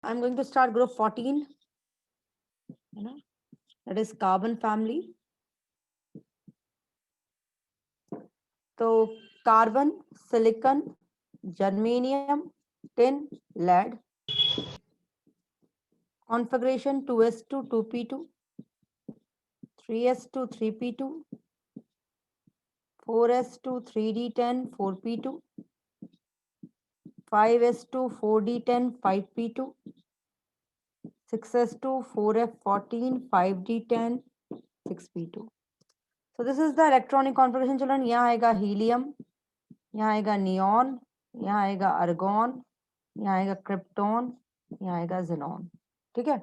I'm going to start group 14, that is carbon family. तो carbon, silicon, germanium, tin, lead. Configuration 2s2 2p2, 3s2 3p2, 4s2 3d10 4p2, 5s2 4d10 5p2, 6s2 4f14 5d10 6p2. So this is the electronic configuration children. यहाँ आएगा helium, यहाँ आएगा neon, यहाँ आएगा argon, यहाँ आएगा krypton, यहाँ आएगा जेनॉन. ठीक है.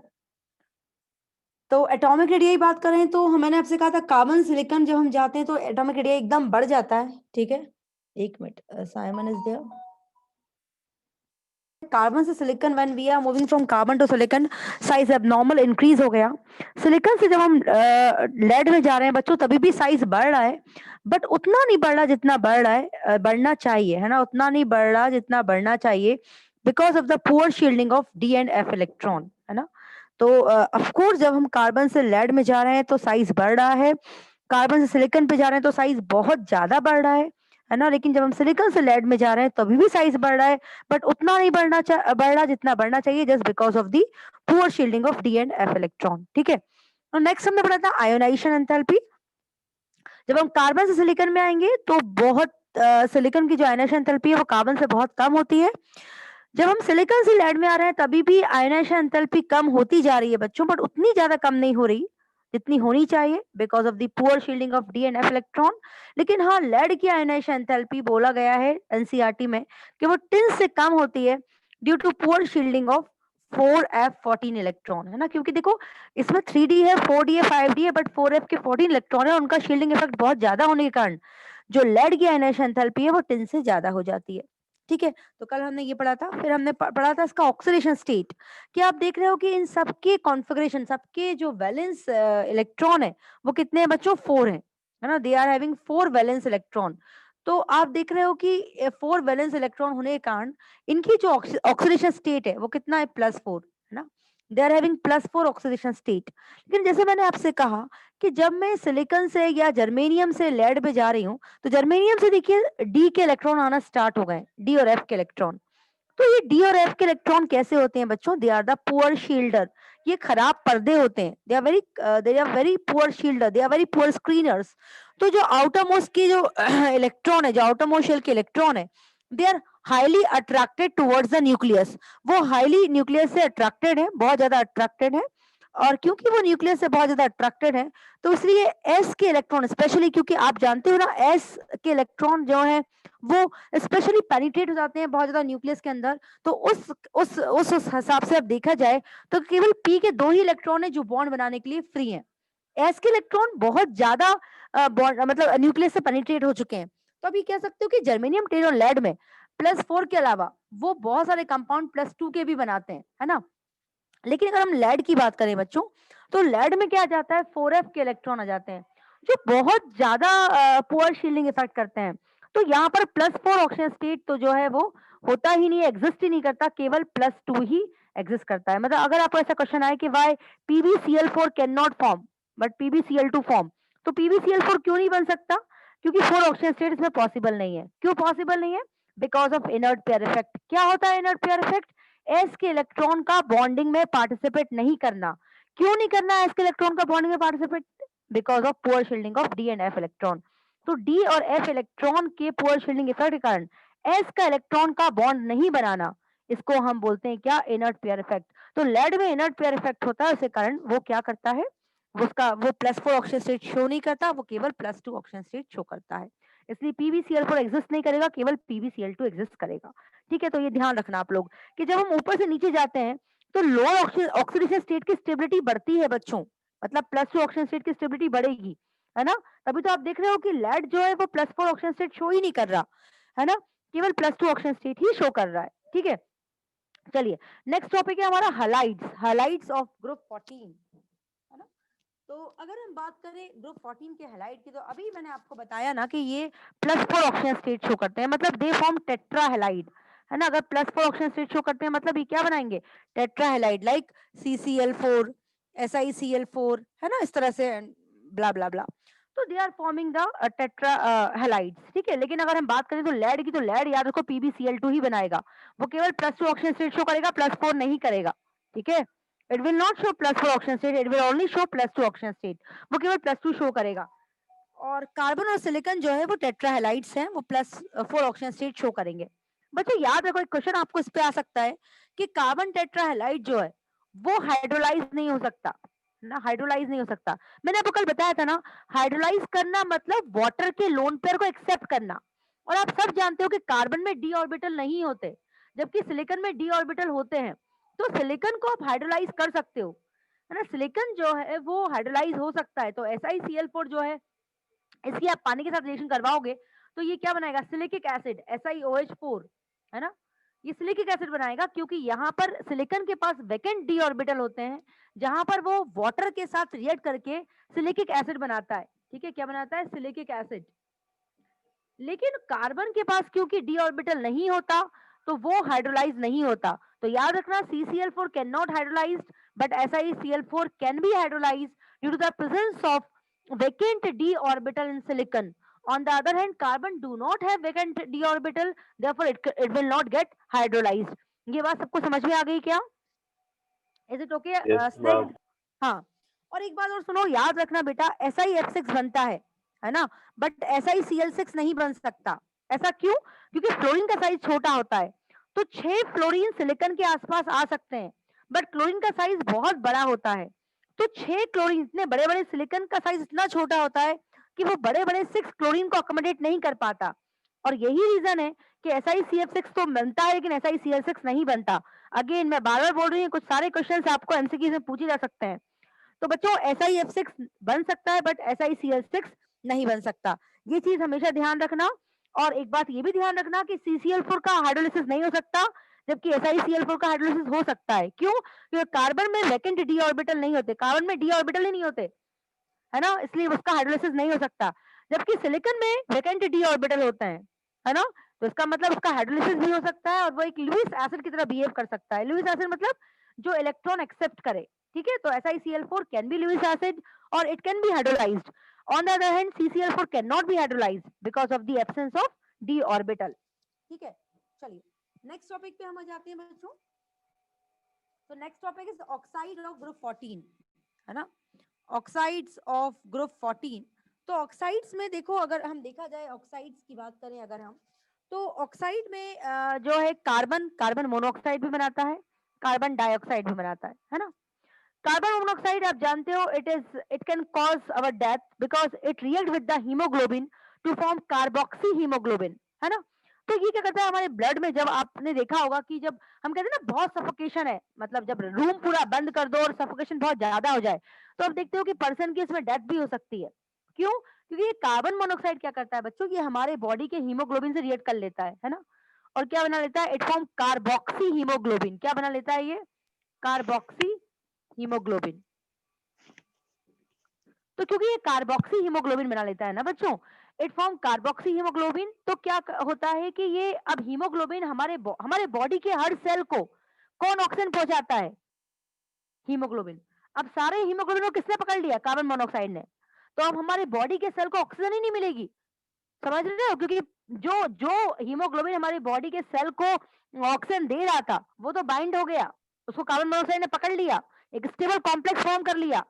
तो एटॉमिक रेडियस बात करें तो मैंने आपसे कहा था कार्बन सिलिकॉन जब हम जाते हैं तो एटॉमिक रेडियस एकदम बढ़ जाता है. ठीक है, एक minute, Simon is there. Carbon से silicon when we are moving from carbon to silicon size abnormal increase हो गया. सिलिकॉन से जब हम लेड में जा रहे हैं बच्चों तभी भी साइज बढ़ रहा है, बट उतना नहीं बढ़ रहा जितना बढ़ रहा है, बढ़ना चाहिए, है ना. उतना नहीं बढ़ रहा जितना बढ़ना चाहिए because of the poor shielding of d and f electron, है ना. तो ऑफ कोर्स जब हम कार्बन से लेड में जा रहे हैं तो साइज बढ़ रहा है, कार्बन से सिलिकॉन पे जा रहे हैं तो साइज बहुत ज्यादा बढ़ रहा है ना. लेकिन जब हम सिलिकॉन से लेड में जा रहे हैं तभी भी साइज बढ़ रहा है, बट उतना नहीं बढ़ रहा जितना बढ़ना चाहिए, just because of the poor shielding of d and f electron. ठीक है. और नेक्स्ट हमने पढ़ा था आयोनाइजेशन एंथैल्पी. जब हम कार्बन से सिलिकॉन में आएंगे तो बहुत सिलिकॉन की जो आयोनाइजेशन एंथैल्पी है वो कार्बन से बहुत कम होती है. जब हम सिलिकॉन से लेड में आ रहे हैं तभी भी आयोनाइजेशन एंथैल्पी कम होती जा रही है बच्चों, बट उतनी ज्यादा कम नहीं हो रही जितनी होनी चाहिए because of the poor shielding of d and f electron. लेकिन हाँ, लेड की आयोनाइजेशन एंथैल्पी बोला गया है एनसीईआरटी में कि वो टिन से कम होती है due to poor shielding of 4f14 electron, है ना. क्योंकि देखो इसमें 3d है, 4d है, 5d है, बट 4f के 14 इलेक्ट्रॉन है, उनका शील्डिंग इफेक्ट बहुत ज्यादा होने के कारण जो लेड की आयोनाइजेशन एंथैल्पी है वो टिन से ज्यादा हो जाती है. ठीक है. तो कल हमने ये पढ़ा था. फिर हमने पढ़ा था इसका ऑक्सीडेशन स्टेट, कि आप देख रहे हो कि इन सबके कॉन्फ़िगरेशन, सबके जो वैलेंस इलेक्ट्रॉन है वो कितने हैं बच्चों, 4 हैं, है ना. They are having 4 valence electron. तो आप देख रहे हो कि 4 वैलेंस इलेक्ट्रॉन होने के कारण इनकी जो ऑक्सीडेशन स्टेट है वो कितना है, +4, है ना. They are having +4 oxidation state. लेकिन जैसे मैंने आपसे कहा कि जब मैं सिलिकॉन से या जर्मेनियम से लेड पे जा रही हूँ तो जर्मेनियम से देखिए डी के इलेक्ट्रॉन आना स्टार्ट हो गए, डी और एफ के इलेक्ट्रॉन. तो ये डी और एफ के इलेक्ट्रॉन कैसे होते हैं बच्चों, they are the poor shielder. ये खराब पर्दे होते हैं, they are very poor shielder, they are very poor screeners. तो जो आउटर मोस्ट के जो इलेक्ट्रॉन है, जो आउटर मोस्ट शेल के इलेक्ट्रॉन है, they are highly attracted towards the nucleus. वो हाईली न्यूक्लियस से अट्रैक्टेड है, बहुत ज्यादा अट्रैक्टेड है. और क्योंकि वो न्यूक्लियस से बहुत ज्यादा अट्रैक्टेड है तो इसलिए एस के इलेक्ट्रॉन स्पेशली, क्योंकि आप जानते हो ना एस के इलेक्ट्रॉन जो है वो स्पेशली पेनिट्रेट हो जाते हैं बहुत ज्यादा न्यूक्लियस के अंदर. तो उस हिसाब से अब देखा जाए तो केवल पी के 2 ही इलेक्ट्रॉन है जो बॉन्ड बनाने के लिए फ्री हैं. एस के इलेक्ट्रॉन बहुत ज्यादा बॉन्ड मतलब न्यूक्लियस से पेनिट्रेट हो चुके हैं. तो अभी कह सकते हो कि जर्मेनियम, टिन और लेड में +4 के अलावा वो बहुत सारे कंपाउंड +2 के भी बनाते हैं, है ना. लेकिन अगर हम लेड की बात करें बच्चों तो लेड में क्या आ जाता है, 4f के इलेक्ट्रॉन आ जाते हैं जो बहुत ज्यादा पुअर शील्डिंग इफेक्ट करते हैं. तो यहाँ पर +4 ऑक्सीजन स्टेट तो जो है वो होता ही नहीं, एग्जिस्ट ही नहीं करता, केवल +2 ही एग्जिस्ट करता है. मतलब अगर आपको ऐसा क्वेश्चन आए कि why PbCl4 can not form but PbCl2 form, तो PbCl4 क्यों नहीं बन सकता, क्योंकि 4 ऑक्सीजन स्टेट इसमें पॉसिबल नहीं है. क्यों पॉसिबल नहीं है, because of inert pair effect. क्या होता है इनर्ट पेयर इफेक्ट, एस के इलेक्ट्रॉन का बॉन्डिंग में पार्टिसिपेट नहीं करना. क्यों नहीं करना है एस के इलेक्ट्रॉन का बॉन्डिंग में participate, because of poor shielding of d and f electron. तो डी और एफ इलेक्ट्रॉन के पुअर शील्डिंग इफेक्ट के कारण एस का इलेक्ट्रॉन का बॉन्ड नहीं बनाना, इसको हम बोलते हैं क्या, इनर्ट पेयर इफेक्ट. तो लेड में इनर्ट पेयर इफेक्ट होता है, उसे कारण वो क्या करता है, उसका वो +4 ऑक्सीजन स्टेट शो नहीं करता, वो केवल +2 ऑक्सीजन स्टेट शो करता है. इसलिए PbCl4 एग्जिस्ट नहीं करेगा, केवल PbCl2 एग्जिस्ट करेगा. ठीक है. तो ये ध्यान रखना आप लोग कि जब हम ऊपर से नीचे जाते हैं तो लोअर ऑक्सीडेशन स्टेट की स्टेबिलिटी बढ़ती है बच्चों, मतलब +2 ऑक्सीजन स्टेट की स्टेबिलिटी बढ़ेगी, है ना. तभी तो आप देख रहे हो कि लेड जो है वो +4 ऑक्सीजन स्टेट शो ही नहीं कर रहा, है ना, केवल +2 ऑक्सीजन स्टेट ही शो कर रहा है. ठीक है. चलिए नेक्स्ट टॉपिक है हमारा हाइलाइट्स, हाइलाइट्स ऑफ ग्रुप 14, है ना. तो अगर हम बात करें ग्रुप 14 के हाइलाइट की, तो अभी मैंने आपको बताया ना कि ये +4 ऑक्सीजन स्टेट शो करते हैं, मतलब दे फॉर्म टेट्रा हाइलाइड. है ना। अगर +4 ऑक्सीजन स्टेट शो करते हैं मतलब ये क्या बनाएंगे, टेट्राहेलाइड, लाइक CCl4, SiCl4, है ना, इस तरह से ब्ला ब्ला ब्ला। तो they are forming the tetra halides, ठीक है। लेकिन अगर हम बात करें तो लेड की, तो लेड याद रखो PbCl2 ही बनाएगा, वो केवल +2 ऑक्सीजन स्टेट शो करेगा, +4 नहीं करेगा, ठीक है। It will not show +4 oxygen state, it will only show +2 oxygen state, वो केवल +2 शो करेगा। और कार्बन और सिलिकॉन जो है वो टेट्राहेलाइड्स हैं, वो +4 ऑक्सीजन स्टेट शो करेंगे। बच्चों याद रखो, एक क्वेश्चन आपको इस पे आ सकता है कि कार्बन टेट्राहेलाइड जो है वो हाइड्रोलाइज नहीं हो सकता ना, हाइड्रोलाइज नहीं हो सकता। मैंने आपको कल बताया था ना, हाइड्रोलाइज करना मतलब वाटर के लोन पेयर को एक्सेप्ट करना। और आप सब जानते हो कि कार्बन में डी ऑर्बिटल नहीं होते, जबकि सिलिकॉन में डी ऑर्बिटल होते हैं। तो सिलिकॉन को आप हाइड्रोलाइज कर सकते हो, है ना। सिलिकॉन जो है वो हाइड्रोलाइज हो सकता है। तो SiCl4 जो है, इसकी आप पानी के साथ रिएक्शन करवाओगे तो ये क्या बनाएगा, सिलिकिक एसिड, SiOH4, है ना। ये सिलिकिक एसिड बनाएगा क्योंकि यहाँ पर सिलिकॉन के पास वैकेंट डी ऑर्बिटल होते हैं, जहां पर वो वाटर के साथ रिएक्ट करके सिलिकिक एसिड बनाता है, ठीक है। क्या बनाता है, सिलिकिक एसिड। लेकिन कार्बन के पास क्योंकि डी ऑर्बिटल नहीं होता तो वो हाइड्रोलाइज नहीं होता। तो याद रखना, CCl4 can not hydrolyse, but SiCl4 can be hydrolyse due to the presence of vacant d orbital in silicon. On the other hand, carbon do not have vacant d orbital, therefore it will not get hydrolyzed. ये बात सबको समझ में आ गई क्या? Is it okay? Yes, Snake? ma'am. हाँ। और एक बात और सुनो, याद रखना बेटा, SiF6 बनता है ना, बट SiCl6 नहीं बन सकता। ऐसा क्यों? क्योंकि फ्लोरीन का साइज छोटा होता है। तो 6 फ्लोरीन सिलिकॉन के आसपास आ सकते हैं, बट क्लोरीन का साइज बहुत बड़ा होता है। तो 6 क्लोरीन, इतने बड़े बड़े सिलिकॉन का साइज इतना छोटा होता है कि वो बड़े बड़े 6 क्लोरीन को अकोमोडेट नहीं कर पाता। और यही रीजन है कि SiCF6 तो बनता है लेकिन SiCl6 नहीं बनता। अगेन मैं बार बार बोल रही हूँ, कुछ सारे क्वेश्चन आपको एमसीक्यू में पूछे जा सकते हैं। तो बच्चों SiF6 बन सकता है बट SiCl6 नहीं बन सकता, ये चीज हमेशा ध्यान रखना। और एक बात ये भी ध्यान रखना कि CCl4 का हाइड्रोलिसिस नहीं हो सकता, जबकि SiCl4 का हाइड्रोलिसिस हो सकता है। क्यों? क्योंकि कार्बन में वैकेंट डी ऑर्बिटल नहीं होते, कार्बन में डी ऑर्बिटल ही नहीं होते, है ना, इसलिए उसका हाइड्रोलिसिस नहीं हो सकता। जबकि सिलिकॉन में वैकेंट डी ऑर्बिटल होते हैं, है ना। तो इसका मतलब उसका हाइड्रोलिसिस भी हो सकता है और वो एक लुईस एसिड की तरह बिहेव कर सकता है। लुईस एसिड मतलब जो इलेक्ट्रॉन एक्सेप्ट करे, ठीक है। तो SiCl4 can be Lewis acid और it can be hydrolysed. On the other hand CCl4 can not be hydrolysed because of the absence of d orbital, ठीक है। चलिए नेक्स्ट टॉपिक पे हम आ जाते हैं बच्चों। तो next topic is oxide of group 14, है ना, ऑक्साइड्स ऑफ ग्रुप 14। तो ऑक्साइड्स में देखो, अगर हम देखा जाए ऑक्साइड्स की बात करें अगर हम, तो ऑक्साइड में जो है कार्बन, कार्बन मोनोऑक्साइड भी बनाता है, कार्बन डाइऑक्साइड भी बनाता है ना। कार्बन मोनोऑक्साइड आप जानते हो, it can cause our death because it react with the haemoglobin to form carboxy haemoglobin, है ना। तो ये क्या करता है हमारे ब्लड में, जब आपने देखा होगा कि जब हम कहते हैं ना बहुत सफोकेशन है, मतलब जब रूम पूरा बंद कर दो और सफोकेशन बहुत ज्यादा हो जाए, तो आप देखते हो कि पर्सन की इसमें डेथ भी हो सकती है। क्यों? क्योंकि ये कार्बन मोनोऑक्साइड क्या करता है बच्चों, ये हमारे बॉडी के हीमोग्लोबिन से रिएक्ट कर लेता है ना। और क्या बना लेता है, इट फॉर्म कार्बोक्सी हीमोग्लोबिन। क्या बना लेता है ये, कार्बोक्सी हीमोग्लोबिन। तो क्योंकि ये कार्बोक्सी हीमोग्लोबिन बना लेता है ना बच्चों, इट फॉर्म कार्बोक्सी हीमोग्लोबिन, तो क्या होता है कि ये अब हीमोग्लोबिन हमारे बॉडी के हर सेल को कौन ऑक्सीजन पहुंचाता है, हीमोग्लोबिन। अब सारे हीमोग्लोबिन को किसने पकड़ लिया, कार्बन मोनोऑक्साइड ने। तो अब हमारे बॉडी के सेल को ऑक्सीजन ही नहीं मिलेगी, समझ रहे हो, क्योंकि जो जो हीमोग्लोबिन हमारी बॉडी के सेल को ऑक्सीजन दे रहा था वो तो बाइंड हो गया, उसको कार्बन मोनोऑक्साइड ने पकड़ लिया, एक स्टेबल कॉम्प्लेक्स फॉर्म कर लिया,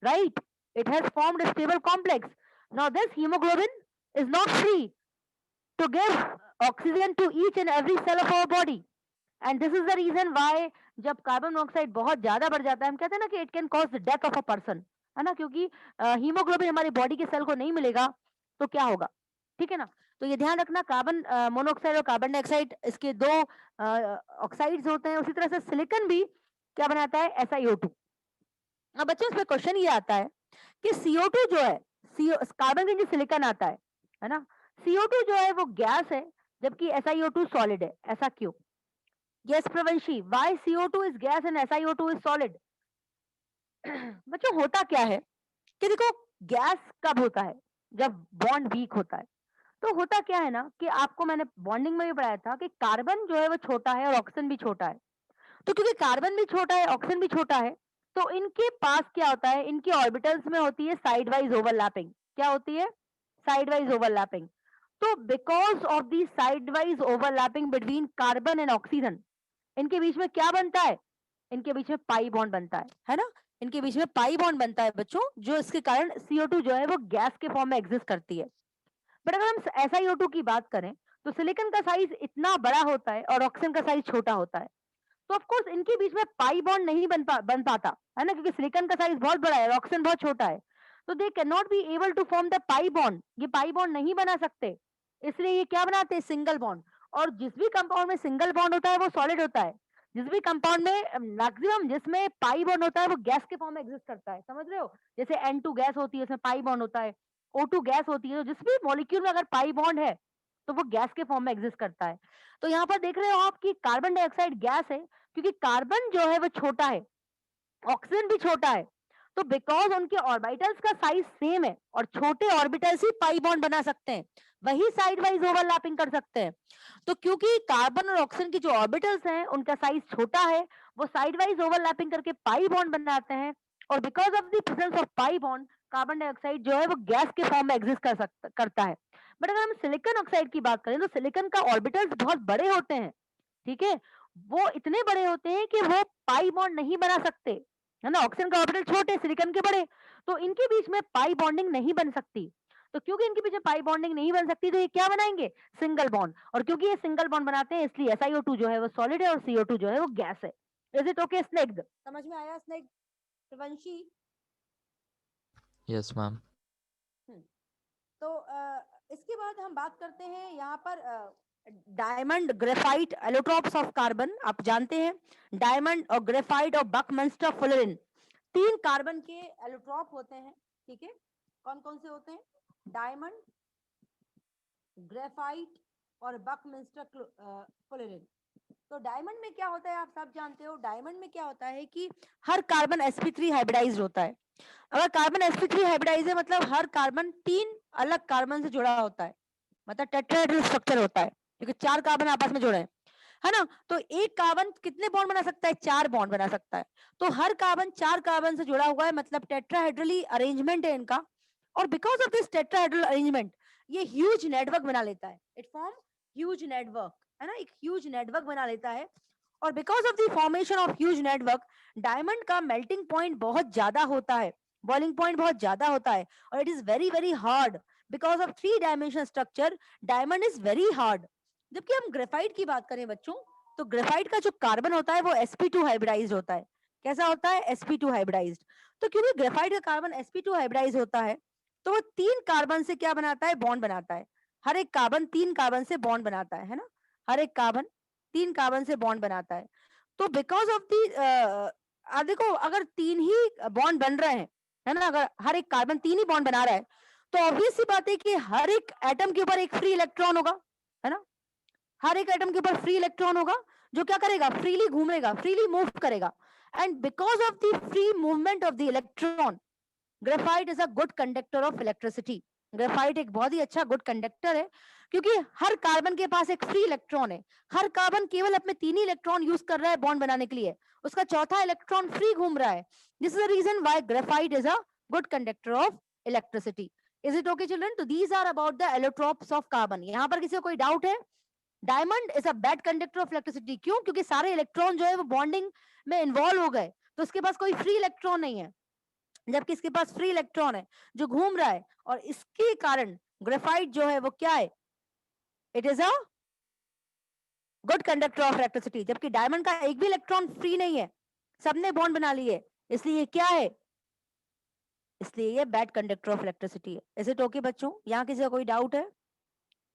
right? It has formed a stable complex. Now this hemoglobin is not free to give oxygen to each and every cell of our body. And this is the reason why जब carbon monoxide बहुत ज्यादा बढ़ जाता है, हम कहते हैं ना कि it can cause the death of a person, है ना, क्योंकि हीमोग्लोबिन हमारी बॉडी के सेल को नहीं मिलेगा तो क्या होगा, ठीक है ना। तो ये ध्यान रखना, कार्बन मोनोऑक्साइड और कार्बन डाइऑक्साइड इसके दो ऑक्साइड्स होते हैं। उसी तरह से सिलिकॉन भी क्या बनाता है, SiO2। अब बच्चों इसमें क्वेश्चन ये आता है कि CO2 जो है, कार्बन के नीचे सिलिकॉन आता है ना, CO2 जो है वो गैस है जबकि SiO2 सॉलिड है, ऐसा क्यों? Yes Pravanshi, why CO2 is gas and SiO2 is solid? बच्चों होता क्या है कि देखो, गैस कब होता है, जब बॉन्ड वीक होता है। तो होता क्या है ना कि आपको मैंने बॉन्डिंग में भी पढ़ाया था कि कार्बन जो है वो छोटा है और ऑक्सीजन भी छोटा है। तो क्योंकि कार्बन भी छोटा है, ऑक्सीजन भी छोटा है, तो इनके पास क्या होता है, इनके ऑर्बिटल्स में होती है साइड वाइज ओवरलैपिंग। क्या होती है? Side wise overlapping. तो because of the side wise overlapping between carbon and oxygen, इनके बीच में क्या बनता है? इनके बीच में पाई बॉन्ड बनता है ना? इनके बीच में पाई बॉन्ड बनता है बच्चों, जो इसके कारण CO2 जो है वो गैस के फॉर्म में एग्जिस्ट करती है। बट अगर हम SiO2 की बात करें, तो सिलिकॉन का साइज इतना बड़ा होता है और ऑक्सीजन का साइज छोटा होता है। तो ऑफ कोर्स इनके बीच में पाई बॉन्ड नहीं बन पाता है ना, क्योंकि सिलिकॉन का साइज बहुत बड़ा है और ऑक्सीजन बहुत छोटा है। तो they can not be able to form the pi bond, ये पाई बॉन्ड नहीं बना सकते। इसलिए ये क्या बनाते हैं? Single bond. और जिस भी कंपाउंड में सिंगल बॉन्ड होता है वो सॉलिड होता है। जिस भी कंपाउंड में मैक्सिमम जिसमें पाई बॉन्ड होता है वो गैस के फॉर्म में एग्जिस्ट करता है, समझ रहे हो? जैसे N2 गैस होती है, उसमें पाई बॉन्ड होता है। O2 गैस होती है, तो जिस भी मॉलिक्यूल में अगर पाई बॉन्ड है तो वो गैस के फॉर्म में एग्जिस्ट करता है। तो यहाँ पर देख रहे हो आप कि कार्बन डाइऑक्साइड गैस है, क्योंकि कार्बन जो है वो छोटा है, ऑक्सीजन भी छोटा है। तो बिकॉज उनके ऑर्बिटल्स का साइज सेम है और छोटे ऑर्बिटल्स ही पाई बॉन्ड बना सकते हैं, वही साइड वाइज ओवरलैपिंग कर सकते हैं। तो क्योंकि कार्बन और ऑक्सीजन की जो ऑर्बिटल्स हैं उनका साइज छोटा है, वो साइड वाइज ओवरलैपिंग करके पाई बॉन्ड बनाते हैं। और because of the presence of pi bond, carbon dioxide जो है वो गैस के फॉर्म में एग्जिस्ट करता है। बट अगर हम सिलिकॉन ऑक्साइड की बात करें, तो सिलिकॉन का ऑर्बिटल्स बहुत बड़े होते हैं, ठीक है? वो इतने बड़े होते हैं कि वो पाई बॉन्ड नहीं बना सकते, है ना? ऑक्सीजन का ऑर्बिटल छोटे, सिलिकॉन के बड़े, तो इनके बीच में पाई बॉन्डिंग नहीं बन सकती। तो क्योंकि इनके बीच में पाई बॉन्डिंग नहीं बन सकती, तो ये क्या बनाएंगे? Single bond. और क्योंकि ये सिंगल बॉन्ड बनाते हैं, इसलिए SiO2 जो है वो सॉलिड है और CO2 जो है वो गैस है। Is it okay Snigdha? समझ में आया स्नेग्ध? वंशी? Yes, ma'am. हम्म। तो इसके बाद हम बात करते हैं यहाँ पर diamond, graphite, allotropes of carbon. आप जानते हैं डायमंड और ग्रेफाइट और बकमिंस्टर फुलरिन, तीन कार्बन के एलोट्रॉप होते हैं, ठीक है? कौन कौन से होते हैं? डायमंड, ग्रेफाइट और बकमिंस्टर फुलरिन। तो डायमंड में क्या होता है आप सब जानते हो। डायमंड में क्या होता है कि हर कार्बन sp3 हाइब्रिडाइज्ड होता है। अगर कार्बन sp3 हाइब्रिडाइज है, मतलब हर कार्बन तीन अलग कार्बन से जुड़ा होता है, मतलब टेट्राहेड्रल स्ट्रक्चर होता है, क्योंकि चार कार्बन आपस में जुड़े हैं, है ना? तो एक कार्बन कितने बॉन्ड बना सकता है? चार बॉन्ड बना सकता है। तो हर कार्बन चार कार्बन से जुड़ा हुआ है, मतलब टेट्राहेड्रली अरेंजमेंट है इनका। और because of this tetrahedral arrangement, ये ह्यूज नेटवर्क बना लेता है। इट फॉर्म ह्यूज नेटवर्क, है ना? एक ह्यूज नेटवर्क बना लेता है। और because of the formation of huge network, diamond का मेल्टिंग पॉइंट बहुत ज्यादा होता है, बॉइलिंग पॉइंट बहुत ज्यादा होता है, और it is very very hard. Because of three dimension structure, diamond is very hard. जबकि हम ग्रेफाइट की बात करें बच्चों, तो ग्रेफाइट का जो कार्बन होता है वो sp2 हाइब्रिडाइज्ड होता है। कैसा होता है? sp2 hybridised. तो क्योंकि ग्रेफाइट का कार्बन sp2 हाइब्रिडाइज होता है, तो वो तीन कार्बन से क्या बनाता है? बॉन्ड बनाता है। हर एक कार्बन तीन कार्बन से बॉन्ड बनाता है ना? हर एक कार्बन तीन कार्बन से बॉन्ड बनाता है। तो बिकॉज ऑफ दी देखो, अगर तीन ही बॉन्ड बन रहे हैं, है ना, अगर हर एक कार्बन तीन ही बॉन्ड बना रहा है, तो ऑब्वियस सी बात है कि हर एक एटम के ऊपर एक फ्री इलेक्ट्रॉन होगा, है ना? हर एक एटम के ऊपर फ्री इलेक्ट्रॉन होगा, जो क्या करेगा? फ्रीली घूमेगा, फ्रीली मूव करेगा। And because of the free movement of the electron, graphite is a good conductor of electricity. Graphite एक बहुत ही अच्छा गुड कंडक्टर है, क्योंकि हर कार्बन के पास एक फ्री इलेक्ट्रॉन है। हर कार्बन केवल अपने तीन ही इलेक्ट्रॉन यूज कर रहा है बॉन्ड बनाने के लिए, उसका चौथा इलेक्ट्रॉन फ्री घूम रहा है। This is the reason why graphite is a good conductor of electricity. Is it okay children? तो these are about the allotropes of carbon. यहाँ पर किसी को कोई डाउट है? Diamond is a bad conductor of electricity. क्यों? क्योंकि सारे इलेक्ट्रॉन जो है वो बॉन्डिंग में इन्वॉल्व हो गए, तो उसके पास कोई फ्री इलेक्ट्रॉन नहीं है, जबकि इसके पास फ्री इलेक्ट्रॉन है जो घूम रहा है। और इसके कारण ग्रेफाइट जो है वो क्या है? It is a good conductor of electricity. जबकि डायमंड का एक भी इलेक्ट्रॉन फ्री नहीं है, सबने बॉन्ड बना लिए, इसलिए ये क्या है? इसलिए ये बैड कंडक्टर ऑफ इलेक्ट्रिसिटी है। इज इट ओके बच्चों? यहाँ किसी का कोई डाउट है?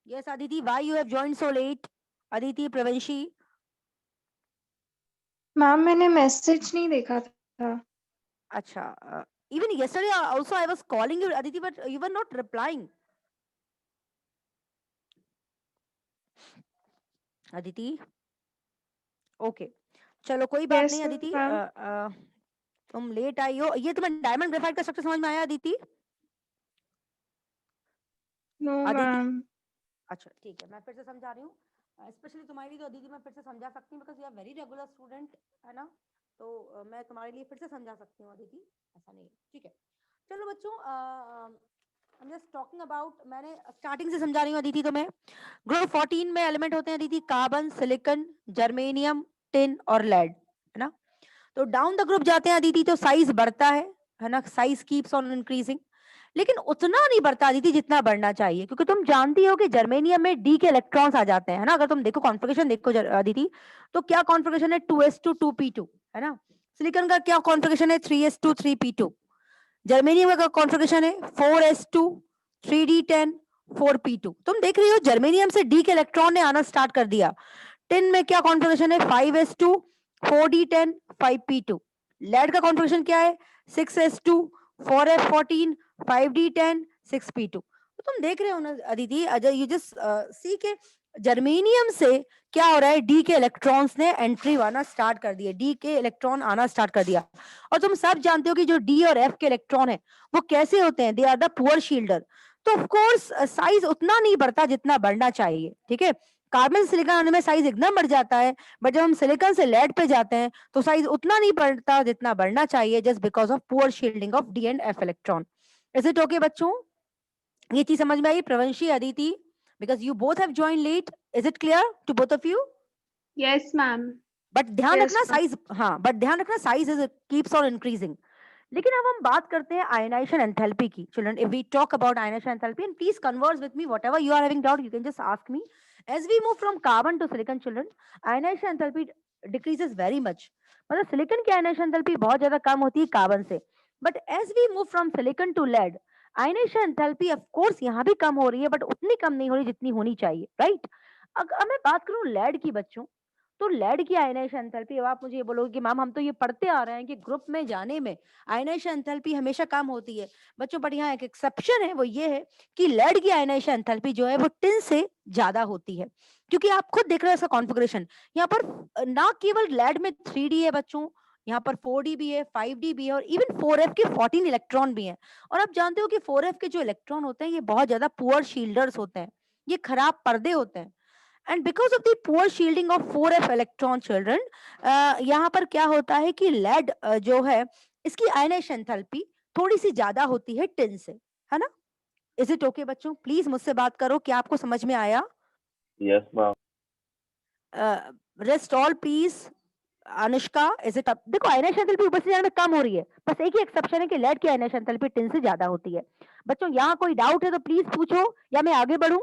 Yes Aditi, why you have joined so late? Aditi, Pravanshi? Ma'am मैंने मैसेज नहीं देखा था। अच्छा, even yesterday also I was calling you Aditi, but you were not replying. Aditi, okay, चलो कोई बात यस नहीं अदिति। मैम। तुम लेट आई हो। ये तुम्हें डायमंड ग्रेफाइट का स्ट्रक्चर समझ में आया अदिति? No Aditi, ma'am. अच्छा ठीक है, मैं फिर से समझा रही हूँ, स्पेशली तुम्हारे लिए तो दीदी मैं फिर से समझा सकती हूँ because you are very regular student, है ना, तो मैं तुम्हारे लिए फिर से समझा सकती हूँ दीदी, ऐसा नहीं है, ठीक है। चलो बच्चों, I'm just talking about, मैंने स्टार्टिंग से समझा रही हूँ अदिति तुम्हें। ग्रुप 14 में एलिमेंट होते हैं दीदी कार्बन, सिलिकॉन, जर्मेनियम, टिन और लेड, है ना। तो डाउन द ग्रुप जाते हैं अदिति तो साइज बढ़ता है ना, साइज कीप्स ऑन इंक्रीजिंग, लेकिन उतना नहीं बढ़ता अदिति जितना बढ़ना चाहिए, क्योंकि तुम जानती हो कि जर्मेनियम में डी के इलेक्ट्रॉन्स आ जाते हैं, है ना। अगर तुम देखो कॉन्फ़िगरेशन देखो अदिति, तो क्या कॉन्फ़िगरेशन है, 2s2 2p2, है ना। सिलिकॉन का क्या कॉन्फ़िगरेशन है, 3s2 3p2। जर्मेनियम का कॉन्फ़िगरेशन है 4s2 3d10 4p2। तुम देख रही हो जर्मेनियम से डी के इलेक्ट्रॉन ने आना स्टार्ट कर दिया। टिन में क्या कॉन्फ़िगरेशन है, 5s2 4d10 5p2। लेड का कॉन्फ़िगरेशन क्या है, 6s2 4f14 5d10 6p2। तो तुम देख रहे हो ना Aditi, Ajay, you just see के जर्मेनियम से क्या हो रहा है, डी के इलेक्ट्रॉन्स ने एंट्री आना स्टार्ट कर दिया, डी के इलेक्ट्रॉन आना स्टार्ट कर दिया। और तुम सब जानते हो कि जो डी और एफ के इलेक्ट्रॉन है वो कैसे होते हैं, they are the poor shielder. तो ऑफ कोर्स साइज उतना नहीं बढ़ता जितना बढ़ना चाहिए, ठीक है। कार्बन सिलिकॉन आने में साइज एकदम बढ़ जाता है, बट जब हम सिलिकॉन से लेड पे जाते हैं तो साइज उतना नहीं बढ़ता जितना बढ़ना चाहिए, just because of poor shielding of d and f electron. Is it okay बच्चों, ये चीज समझ में आई, Pravanshi, Aditi, because you both have join late, is it clear to both of you? Yes, ma'am. But ध्यान Yes, रखना ma'am. साइज, हाँ but ध्यान रखना size is keeps on increasing. लेकिन अब हम बात करते हैं आयनाइजेशन एंथैल्पी की। Children, if we talk about ionization enthalpy, and please converse with me, whatever you are having doubt you can just ask me. As we move from carbon to silicon children, ionisation enthalpy decreases very much. मतलब silicon की ionisation enthalpy बहुत ज्यादा कम होती है carbon से, but as we move from silicon to lead, ionisation enthalpy of course यहाँ भी कम हो रही है, बट उतनी कम नहीं हो रही जितनी होनी चाहिए, राइट। अब मैं बात करूं लेड की बच्चों, तो लेड की आयनाइजेशन एंथैल्पी, अब आप मुझे ये बोलोगे कि मैम हम तो ये पढ़ते आ रहे हैं कि ग्रुप में जाने में आयनाइजेशन एंथैल्पी हमेशा कम होती है बच्चों, बट यहाँ एक एक्सेप्शन है, वो ये है कि लेड की आयनाइजेशन एंथैल्पी जो है वो टिन से ज्यादा होती है, क्योंकि आप खुद देख रहे हो इसका कॉन्फ़िगरेशन। यहाँ पर ना केवल लेड में 3d है बच्चों, यहाँ पर 4d भी है, 5d भी है, और इवन 4f के 14 इलेक्ट्रॉन भी हैं। और आप जानते हो कि 4f के जो इलेक्ट्रॉन होते हैं ये बहुत ज्यादा पुअर शील्डर्स होते हैं, ये खराब पर्दे होते हैं। And because of the poor shielding of 4f electron children, यहाँ पर क्या होता है कि लेड जो है इसकी आयनाइजेशन एंथैल्पी थोड़ी सी ज्यादा होती है टिन से, है ना। इज इट ओके बच्चों, प्लीज मुझसे बात करो, क्या आपको समझ में आया? Yes, ma'am. Rest all please. Anushka, is it up? देखो आयनाइजेशन एंथैल्पी ऊपर से जाने में कम हो रही है, बस एक ही एक्सेप्शन है कि लेड की आयनाइजेशन एंथैल्पी टिन से ज्यादा होती है। बच्चों यहाँ कोई डाउट है तो प्लीज पूछो, या मैं आगे बढ़ूं।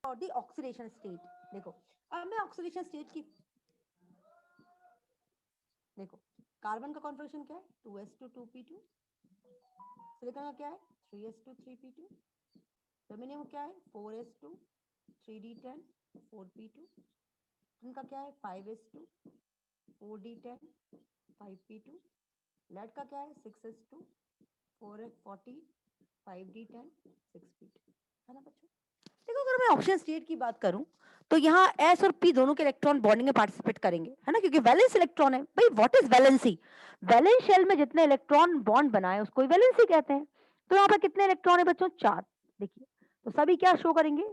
और दी ऑक्सीडेशन स्टेट, देखो अब मैं ऑक्सीडेशन स्टेट की, देखो कार्बन का कॉन्फ़िगरेशन क्या है, 2s2 2p2। सिलिकॉन का क्या है, 3s2 3p2। जर्मेनियम क्या है, 4s2 3d10 4p2। इनका क्या है, 5s2 4d10 5p2। लेड का क्या है, 6s2 4f40 5d10 6p2, है ना बच्चों। देखो अगर मैं ऑक्सीजन स्टेट की बात करूं तो यहाँ एस और पी दोनों के इलेक्ट्रॉन बॉन्डिंग में पार्टिसिपेट करेंगे, है ना, क्योंकि वैलेंस इलेक्ट्रॉन है। भाई what is valency? Valence shell में जितने इलेक्ट्रॉन बॉन्ड बनाए उसको ही वैलेंसी कहते हैं। तो यहाँ पर कितने इलेक्ट्रॉन है बच्चों, 4। देखिए तो सभी क्या शो करेंगे,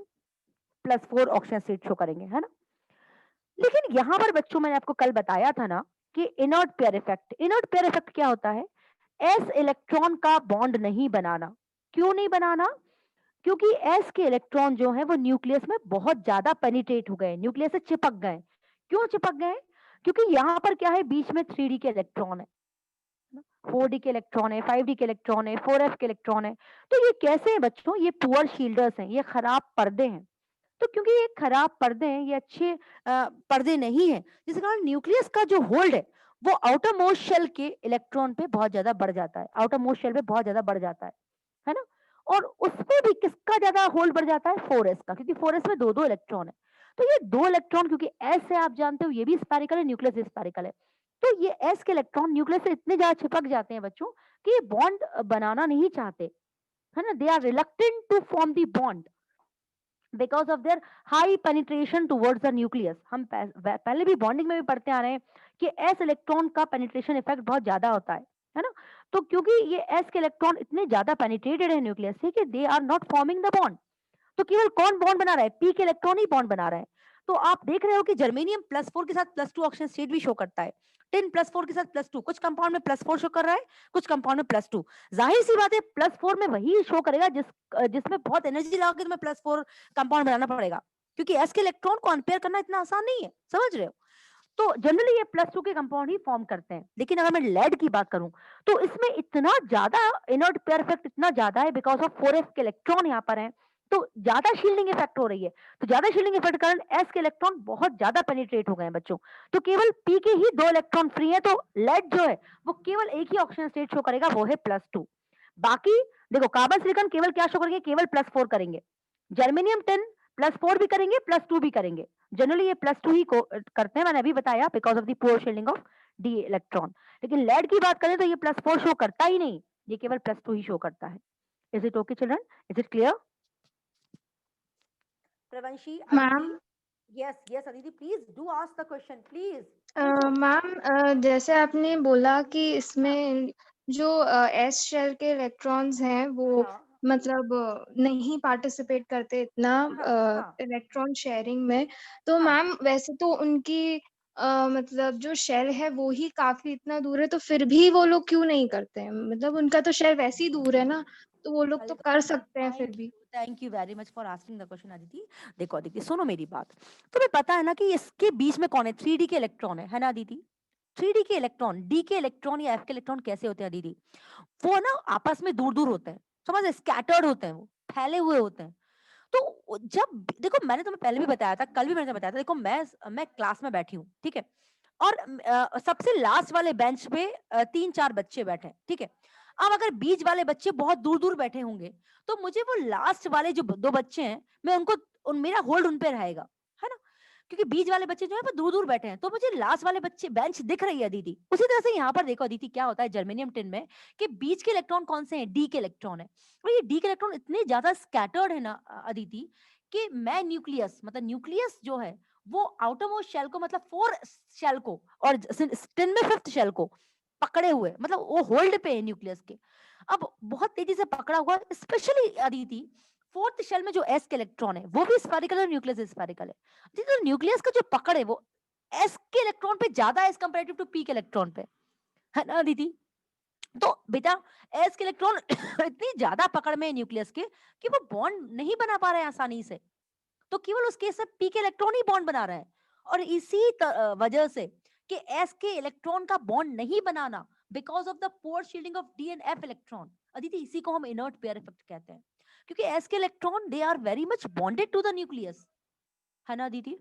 +4 ऑक्सीजन स्टेट शो करेंगे, है ना। लेकिन यहाँ पर बच्चों मैंने आपको कल बताया था ना कि inert pair effect, inert pair effect क्या होता है, एस इलेक्ट्रॉन का बॉन्ड नहीं बनाना। क्यों नहीं बनाना? क्योंकि एस के इलेक्ट्रॉन जो है वो न्यूक्लियस में बहुत ज्यादा पेनिट्रेट हो गए, न्यूक्लियस से चिपक गए। क्यों चिपक गए? क्योंकि यहाँ पर क्या है, बीच में 3d के इलेक्ट्रॉन है, 4d के इलेक्ट्रॉन है, 5d के इलेक्ट्रॉन है, 4f के इलेक्ट्रॉन है। तो ये कैसे हैं बच्चों, ये पुअर शील्डर्स हैं, ये खराब पर्दे हैं। तो क्योंकि ये खराब पर्दे हैं, ये अच्छे पर्दे नहीं है, जिस कारण न्यूक्लियस का जो होल्ड है वो आउटर मोस्ट शेल के इलेक्ट्रॉन पे बहुत ज्यादा बढ़ जाता है, आउटर मोस्ट शेल पे बहुत ज्यादा बढ़ जाता है ना। और उसमें भी किसका ज्यादा होल्ड बढ़ जाता है, 4s का, क्योंकि 4s में दो दो इलेक्ट्रॉन है। तो ये दो इलेक्ट्रॉन, क्योंकि s है आप जानते हो ये भी स्पेरिकल है, न्यूक्लियस भी स्पेरिकल है, तो ये s के इलेक्ट्रॉन न्यूक्लियस से इतने ज्यादा चिपक जाते हैं बच्चों कि ये बॉन्ड बनाना नहीं चाहते, है ना। They are reluctant to form the bond because of their high penetration towards the nucleus. हम पहले भी बॉन्डिंग में भी पढ़ते आ रहे हैं कि एस इलेक्ट्रॉन का पेनिट्रेशन इफेक्ट बहुत ज्यादा होता है ना। तो क्योंकि ये एस के इलेक्ट्रॉन इतने ज्यादा पेनिट्रेटेड है न्यूक्लियस से कि they are not forming the bond, तो तो केवल कौन बॉन्ड बना रहा है? p के इलेक्ट्रॉन ही बॉन्ड बना रहा है। तो आप देख रहे हो कि जर्मेनियम +4 के साथ +2 ऑक्सीजन स्टेट भी शो करता है, टिन +4 के साथ +2, कुछ कंपाउंड में +4 शो कर रहा है, कुछ कंपाउंड में +2। जाहिर सी बात है +4 में वही शो करेगा जिसमें बहुत एनर्जी लगा के तुम्हें +4 कंपाउंड बनाना पड़ेगा, क्योंकि s के इलेक्ट्रॉन को अनपेयर करना इतना आसान नहीं है, समझ रहे हो? तो जनरली ये +2 के कंपाउंड ही फॉर्म करते हैं। लेकिन अगर मैं लेड की बात करूं तो इसमें इतना ज्यादा इनर्ट पेयर इफेक्ट इतना ज्यादा है, बिकॉज ऑफ 4s के इलेक्ट्रॉन यहाँ पर हैं, तो ज्यादा शील्डिंग इफेक्ट हो रही है। तो ज्यादा शील्डिंग इफेक्ट के कारण s के इलेक्ट्रॉन बहुत ज्यादा पेनिट्रेट हो गए हैं बच्चों। तो केवल p के ही 2 इलेक्ट्रॉन फ्री है, तो लेड जो है वो केवल एक ही ऑक्सीजन स्टेट शो करेगा, वो है +2। बाकी देखो कार्बन सिलिकॉन केवल क्या शो करेंगे? केवल +4 करेंगे। जर्मेनियम टिन +4 भी करेंगे, +2 भी करेंगे। जनरली ये +2 ही करते हैं, मैंने अभी बताया, because of the poor shielding of D electron. लेकिन लेड की बात करें तो ये +4 शो करता ही नहीं, ये केवल +2 ही शो करता है। Is it okay children? Is it clear? Pravanshi, ma'am Aditi? Yes yes Aditi, please do ask the question, please uh, पूछो। मैम जैसे आपने बोला कि हाँ इसमें जो एस शेल के इलेक्ट्रॉन्स हैं वो हाँ मतलब नहीं पार्टिसिपेट करते इतना हाँ हाँ इलेक्ट्रॉन शेयरिंग में। तो हाँ। मैम वैसे तो उनकी मतलब जो शेल है वो ही काफी इतना दूर है, तो फिर भी वो लोग क्यों नहीं करते हैं? मतलब उनका तो शेल वैसे ही दूर है ना, तो वो लोग तो कर वेलकम, सकते हैं फिर भी। Thank you very much for asking the question Aditi. देखो अदिति, सुनो मेरी बात। तुम्हें पता है ना कि इसके बीच में कौन है? 3D के इलेक्ट्रॉन है ना अदिति? 3D के इलेक्ट्रॉन, डी के इलेक्ट्रॉन या एफ के इलेक्ट्रॉन कैसे होते हैं दीदी? वो ना आपस में दूर दूर होते हैं, समझ, स्कैटर्ड होते हैं, वो फैले हुए होते हैं। तो जब देखो, मैंने तुम्हें पहले भी बताया था, कल भी मैंने बताया था, देखो मैं क्लास में बैठी हूँ, ठीक है, और सबसे लास्ट वाले बेंच पे 3-4 बच्चे बैठे हैं, ठीक है। अब अगर बीच वाले बच्चे बहुत दूर दूर बैठे होंगे, तो मुझे वो लास्ट वाले जो 2 बच्चे हैं, मैं मेरा होल्ड उन पे रहेगा, है ना? क्योंकि बीच वाले बच्चे जो है वो दूर दूर बैठे हैं, तो मुझे लास्ट वाले बच्चे बेंच दिख रही है दीदी। उसी तरह से यहाँ पर देखो दीदी, क्या होता है जर्मेनियम टिन में, कि बीच के इलेक्ट्रॉन कौन से हैं? डी के इलेक्ट्रॉन है। और ये डी के इलेक्ट्रॉन इतने ज्यादा स्कैटर्ड है ना अदिति, कि मैं न्यूक्लियस, मतलब न्यूक्लियस जो है वो आउटरमोस्ट शेल को, मतलब 4 शेल को, और टिन में 5th शेल को पकड़े हुए, मतलब वो होल्ड पे है न्यूक्लियस के। अब बहुत तेजी से पकड़ा हुआ, स्पेशली अदिति 4th शेल में जो एस के इलेक्ट्रॉन है वो भी स्फेरिकल है, न्यूक्लियस स्फेरिकल है। तो न्यूक्लियस का जो पकड़ है वो एस के इलेक्ट्रॉन पे ज्यादा है एज कंपेरेटिव टू पी के इलेक्ट्रॉन पे, है ना दीदी? तो बेटा एस के इलेक्ट्रॉन इतनी ज्यादा पकड़ में है न्यूक्लियस के कि वो बॉन्ड नहीं बना पा रहे हैं आसानी से। तो केवल उस केस में पी के इलेक्ट्रॉन ही बॉन्ड बना रहे हैं। और इसी वजह से कि एस के इलेक्ट्रॉन का बॉन्ड नहीं बनाना, because of the poor shielding of d and f electron, Aditi इसी को हम इनर्ट पेयर इफेक्ट कहते हैं। क्योंकि एस के electron they are very much bonded to the nucleus, है ना दीदी?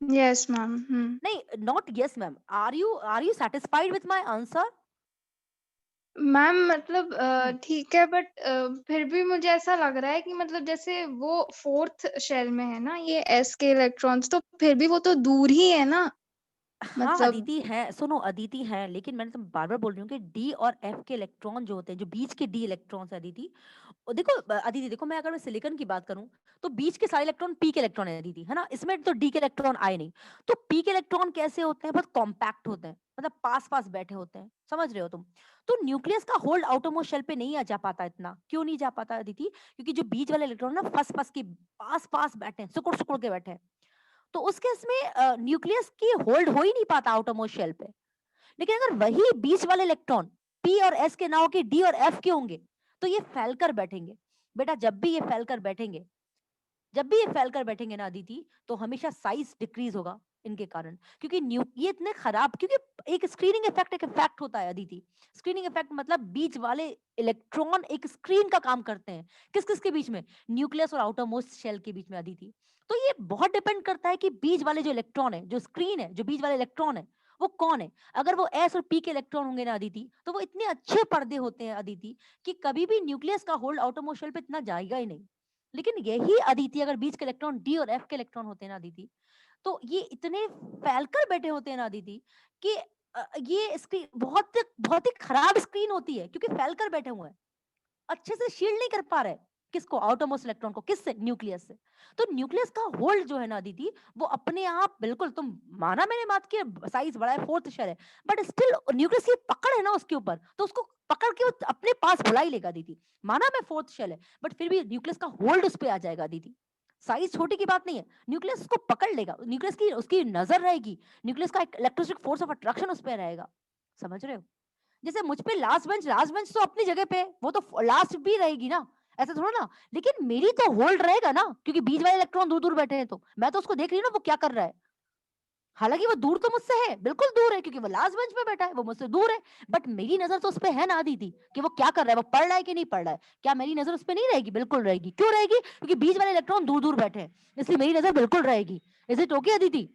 Yes ma'am. नहीं, not yes ma'am, are you satisfied with my answer? Ma'am मतलब ठीक है, बट फिर भी मुझे ऐसा लग रहा है कि मतलब जैसे वो फोर्थ शेल में है ना ये एस के इलेक्ट्रॉन्स, तो फिर भी वो तो दूर ही है ना, हाँ मतलब। अदिति है, सुनो अदिति है, लेकिन मैंने तो बार बार बोल रही हूँ कि डी और एफ के इलेक्ट्रॉन जो होते हैं, जो बीच के डी इलेक्ट्रॉन्स है अदिति, और देखो अदिति देखो, मैं अगर मैं सिलिकॉन की बात करूं तो बीच के सारे इलेक्ट्रॉन पी के इलेक्ट्रॉन है दीदी, है ना? इसमें तो डी के इलेक्ट्रॉन आए नहीं। तो पी के इलेक्ट्रॉन कैसे होते हैं? बहुत कॉम्पैक्ट होते हैं, मतलब पास पास बैठे होते हैं, समझ रहे हो तुम? तो न्यूक्लियस का होल्ड आउटरमोस्ट शेल पे नहीं आ जा पाता इतना। क्यों नहीं जा पाता अदिति? क्योंकि जो बीच वाले इलेक्ट्रॉन ना फस फस के पास पास बैठे हैं, सुकुड़ सुकुड़ के बैठे हैं। तो उस केस में न्यूक्लियस की होल्ड हो ही नहीं पाता आउटरमोस्ट शेल पे। लेकिन अगर वही बीच वाले इलेक्ट्रॉन पी और एस के ना होके डी और एफ के होंगे, तो ये फैलकर बैठेंगे। बेटा जब भी ये फैलकर बैठेंगे, जब भी ये फैलकर बैठेंगे ना अदिति, तो हमेशा साइज डिक्रीज होगा इनके कारण। क्योंकि ये इतने खराब, क्योंकि एक स्क्रीनिंग इफेक्ट, एक इफेक्ट होता है अदिति। स्क्रीनिंग इफेक्ट मतलब बीच वाले इलेक्ट्रॉन एक स्क्रीन का काम करते हैं। किस किस के बीच में? न्यूक्लियस और आउटर मोस्ट शेल के बीच में अदिति। तो ये बहुत डिपेंड करता है कि बीच वाले जो इलेक्ट्रॉन है, जो स्क्रीन है, जो बीच वाले इलेक्ट्रॉन है, वो कौन है। अगर वो एस और पी के इलेक्ट्रॉन होंगे ना अदिति, तो वो इतने अच्छे पर्दे होते हैं अदिति, कि कभी भी न्यूक्लियस का होल्ड आउटरमोस्ट शेल पे इतना जाएगा ही नहीं। लेकिन यही अदिति अगर बीच के इलेक्ट्रॉन डी और एफ के इलेक्ट्रॉन होते हैं ना अदिति, तो ये इतने फैलकर बैठे होते हैं ना अदिति, कि ये स्क्रीन बहुत ही खराब स्क्रीन होती है, क्योंकि फैलकर बैठे हुए हैं, अच्छे से शील्ड नहीं कर पा रहे। किसको? आउटरमोस्ट इलेक्ट्रॉन को। किससे? न्यूक्लियस से। तो न्यूक्लियस का होल्ड जो है ना दीदी, वो अपने आप बिल्कुल, तुम माना मैंने बात की, साइज बड़ा है, 4th शेल है, बट स्टिल न्यूक्लियस की पकड़ है ना उसके ऊपर, तो उसको पकड़ के वो अपने पास बुला ही लेगा दीदी। माना मैं फोर्थ शेल है, बट फिर भी न्यूक्लियस का होल्ड उस पे आ जाएगा दीदी। साइज छोटी की बात नहीं है, न्यूक्लियस को पकड़ लेगा, न्यूक्लियस की उसकी नजर रहेगी, न्यूक्लियस का एक इलेक्ट्रोस्टैटिक फोर्स ऑफ अट्रैक्शन उस पे रहेगा। समझ रहे हो? जैसे मुझ पे लास्ट बेंच तो अपनी जगह पे है, वो तो लास्ट भी रहेगी ना, ऐसा थोड़ा ना। लेकिन मेरी तो होल्ड रहेगा ना, क्योंकि बीच वाले इलेक्ट्रॉन दूर दूर बैठे हैं, तो मैं तो उसको देख रही हूँ ना वो क्या कर रहा है। हालांकि वो दूर तो मुझसे है, बिल्कुल दूर है, क्योंकि वो लास्ट बेंच पे बैठा है, वो मुझसे दूर है, बट मेरी नजर तो उस पे है ना दीदी, कि वो क्या कर रहा है, वो पढ़ रहा है कि नहीं पढ़ रहा है। क्या मेरी नजर उस पे नहीं रहेगी? बिल्कुल रहेगी। क्यों रहेगी? क्योंकि बीच वाले इलेक्ट्रॉन दूर दूर बैठे हैं, इसलिए मेरी नजर बिल्कुल रहेगी। Is it okay Aditi?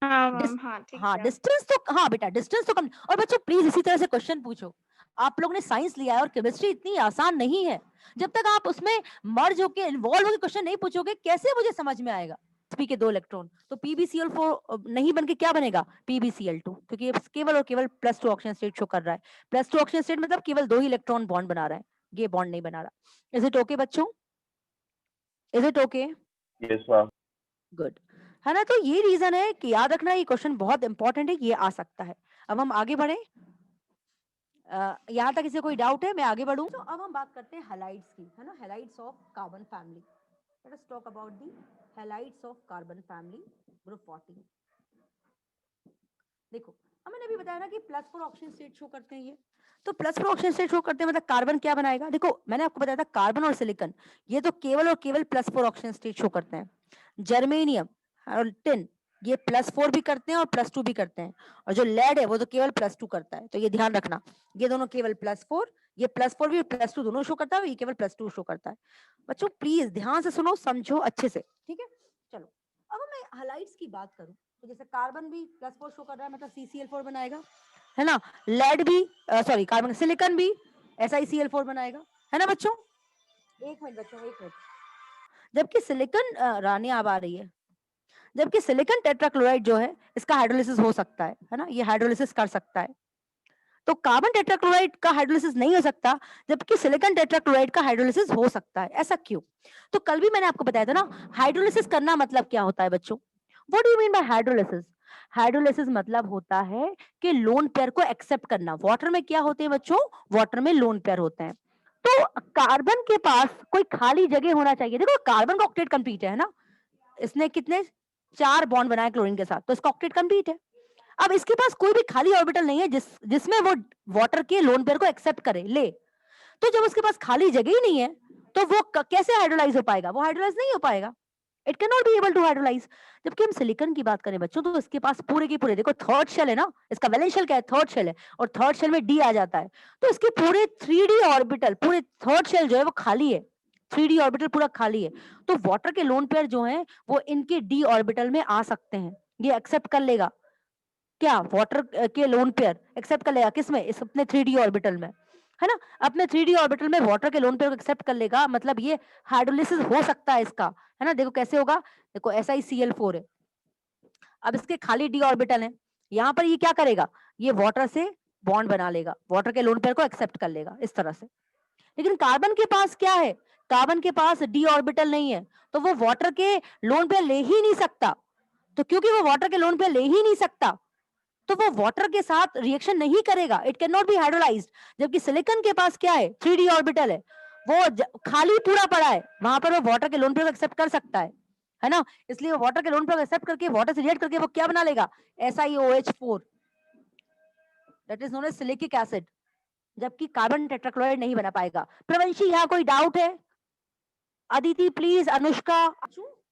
हाँ डिस मैम, हाँ ठीक हाँ, है। डिस्टेंस तो, हाँ बेटा डिस्टेंस तो कम। और बच्चों प्लीज इसी तरह से क्वेश्चन पूछो। आप लोग ने साइंस लिया है और केमिस्ट्री इतनी आसान नहीं है, जब तक आप उसमें मर्ज होके इन्वॉल्व होकर क्वेश्चन नहीं पूछोगे, कैसे मुझे समझ में आएगा? पी के 2 इलेक्ट्रॉन, तो PbCl4 नहीं बन के क्या बनेगा? PbCl2, क्योंकि ये केवल और केवल +2 ऑक्सीजन स्टेट शो कर रहा है। +2 ऑक्सीजन स्टेट मतलब केवल 2 ही इलेक्ट्रॉन बॉन्ड बना रहा है, ये बॉन्ड नहीं बना रहा। इज इट ओके बच्चों? Is it okay? Yes ma'am. Good. है ना? तो ये रीजन है कि याद रखना ये क्वेश्चन बहुत इंपॉर्टेंट है, ये आ सकता है। अब हम आगे बढ़े, यहाँ तक इसे कोई डाउट है? मैं आगे बढ़ूं तो अब हम बात करते हैं हैलाइड्स की, है ना, halides of carbon family. Let us talk about the halides of carbon family, group 14। देखो, अब मैंने अभी बताया ना कि +4 ऑक्सीजन स्टेट शो करते हैं ये, तो +4 ऑक्सीजन स्टेट शो करते हैं मतलब कार्बन क्या बनाएगा? देखो मैंने आपको बताया था कार्बन और सिलिकॉन ये तो केवल और केवल +4 ऑक्सीजन स्टेट शो करते हैं। जर्मेनियम और टिन ये +4 भी करते हैं और +2 भी करते हैं, और जो लेड है वो तो केवल +2 करता है। तो ये ध्यान रखना, ये दोनों केवल +4, ये +4 भी +2 दोनों शो करता है, ये केवल +2 शो करता है। बच्चों प्लीज ध्यान से सुनो, समझो अच्छे से, ठीक है? चलो अब मैं हैलाइड्स की बात करूं, तो जैसे कार्बन भी +4 शो कर रहा है मतलब CCl4 बनाएगा, है ना? लेड भी, सॉरी कार्बन, सिलिकॉन भी SiCl4 बनाएगा, है ना बच्चों? एक मिनट बच्चों, एक मिनट। जबकि सिलिकॉन, रानी अब आ रही है, जबकि सिलिकॉन टेट्राक्लोराइड जो है इसका हाइड्रोलिसिस हो सकता है ना, ये हाइड्रोलिसिस कर सकता है। तो कार्बन टेट्राक्लोराइड का हाइड्रोलिसिस नहीं हो सकता, जबकि सिलिकॉन टेट्राक्लोराइड का हाइड्रोलिसिस हो सकता है। ऐसा क्यों? तो कल भी मैंने आपको बताया था ना, हाइड्रोलिसिस करना मतलब क्या होता है बच्चों? What do you mean by hydrolysis? Hydrolysis मतलब होता है कि लोन पेयर को एक्सेप्ट करना। वाटर में क्या होते हैं बच्चों? वाटर में लोन पेयर होते हैं। तो कार्बन के पास कोई खाली जगह होना चाहिए। देखो कार्बन का ऑक्टेट कंप्लीट है ना, इसने कितने 4 बॉन्ड बनाए क्लोरीन के साथ, तो इसका ऑक्टेट कंप्लीट है। अब इसके पास कोई भी खाली ऑर्बिटल नहीं है जिसमें वो वाटर के लोन पेयर को एक्सेप्ट करे ले। तो जब उसके पास खाली जगह ही नहीं है, तो वो कैसे हाइड्रोलाइज हो पाएगा? वो हाइड्रोलाइज नहीं हो पाएगा, it can not be able to hydrolyse. जबकि हम सिलिकॉन की बात करें बच्चों, तो इसके पास पूरे के पूरे, देखो थर्ड शेल है ना, इसका वैलेंस शेल क्या है? थर्ड शेल है, और थर्ड शेल में डी आ जाता है, तो इसके पूरे 3D ऑर्बिटल, पूरे थर्ड शेल जो है वो खाली है, 3D ऑर्बिटल पूरा खाली है। तो वाटर के लोन पेयर जो है वो इनके डी ऑर्बिटल में आ सकते हैं, ये एक्सेप्ट कर लेगा। क्या वाटर के लोन पेयर एक्सेप्ट कर लेगा? किसमें? इस अपने 3D ऑर्बिटल में, है ना? अपने 3D ऑर्बिटल में वाटर के लोन पेयर को एक्सेप्ट कर लेगा, मतलब ये हाइड्रोलिसिस हो सकता है इसका, है ना? देखो कैसे होगा, देखो SiCl4 है, अब इसके खाली डी ऑर्बिटल है, यहाँ पर ये क्या करेगा? ये वाटर से बॉन्ड बना लेगा, वाटर के लोन पेयर को एक्सेप्ट कर लेगा इस तरह से। लेकिन कार्बन के पास क्या है? कार्बन के पास डी ऑर्बिटल नहीं है, तो वो वाटर के लोन पेयर ले ही नहीं सकता। तो क्योंकि वो वाटर के लोन पेयर ले ही नहीं सकता, तो वो वाटर के साथ रिएक्शन नहीं करेगा, it can not be hydrolysed. जबकि सिलिकॉन के पास क्या है? 3D ऑर्बिटल है, वो खाली पूरा पड़ा है, वहां पर वो वाटर के लोन पेयर को एक्सेप्ट कर सकता है ना? इसलिए वो वाटर के लोन पेयर को एक्सेप्ट करके वाटर से रिएक्ट करके वो क्या बना लेगा? SiOH4, that is known as silicic acid. जबकि कार्बन टेट्राक्लोराइड नहीं बना पाएगा। प्रवंशी यहाँ कोई डाउट है? अदिति प्लीज, अनुष्का।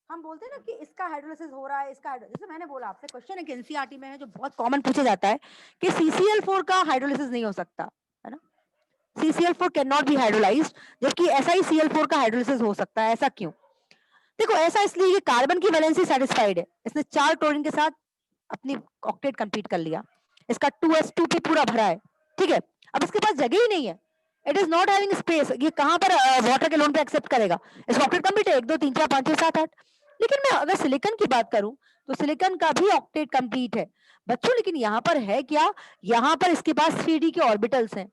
हम बोलते हैं ना कि इसका हाइड्रोलिसिस हो रहा है, इसका जैसे मैंने बोला आपसे, क्वेश्चन एक एनसीईआरटी में है जो बहुत कॉमन पूछा जाता है कि CCl4 का हाइड्रोलिसिस नहीं हो सकता, है ना? CCl4 can not be hydrolysed, जबकि SiCl4 का हाइड्रोलिसिस हो सकता है। ऐसा क्यों? देखो ऐसा इसलिए कि कार्बन की वैलेंसी सेटिस्फाइड है, इसने 4 क्लोरीन के साथ अपनी ऑक्टेट कंप्लीट कर लिया, इसका 2s2p पूरा भरा है, ठीक है? अब इसके पास जगह ही नहीं है, it is not having space, ये कहां पर वाटर के लोन पे एक्सेप्ट करेगा? इसका ऑक्टेट कंप्लीट है, 1 2 3 4 5 6 7 8। लेकिन मैं अगर सिलिकॉन की बात करूं, तो सिलिकॉन का भी ऑक्टेट कंप्लीट है बच्चों, लेकिन यहाँ पर है क्या? यहाँ पर इसके पास 3D के ऑर्बिटल्स हैं,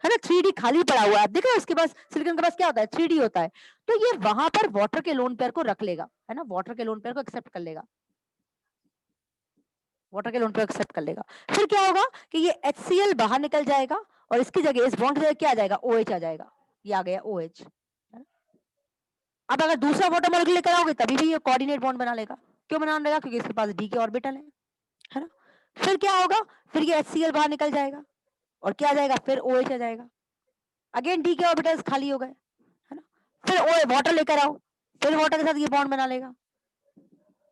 है ना? 3D खाली पड़ा हुआ है, आप देख रहे हो इसके पास, सिलिकॉन के पास क्या होता है? 3D होता है। तो ये वहां पर वाटर के लोन पेयर को रख लेगा, है ना? वाटर के लोन पेयर को एक्सेप्ट कर लेगा, वाटर के लोन पेयर एक्सेप्ट कर लेगा। फिर क्या होगा कि ये HCl बाहर निकल जाएगा और इसकी जगह, इस बॉन्ड की जगह क्या आ जाएगा, OH आ जाएगा, ये आ गया OH। अब अगर दूसरा वाटर मॉलिक्यूल लेकर आओगे तभी भी ये कोऑर्डिनेट बॉन्ड बना लेगा। क्यों बना लेगा, क्योंकि इसके पास d के ऑर्बिटल है ना। फिर क्या होगा, फिर ये HCl बाहर निकल जाएगा और क्या आ जाएगा, फिर OH आ जाएगा। अगेन d के ऑर्बिटल्स खाली हो गए, है ना। फिर ओ वाटर लेकर आओ, फिर वाटर के साथ ये बॉन्ड बना लेगा,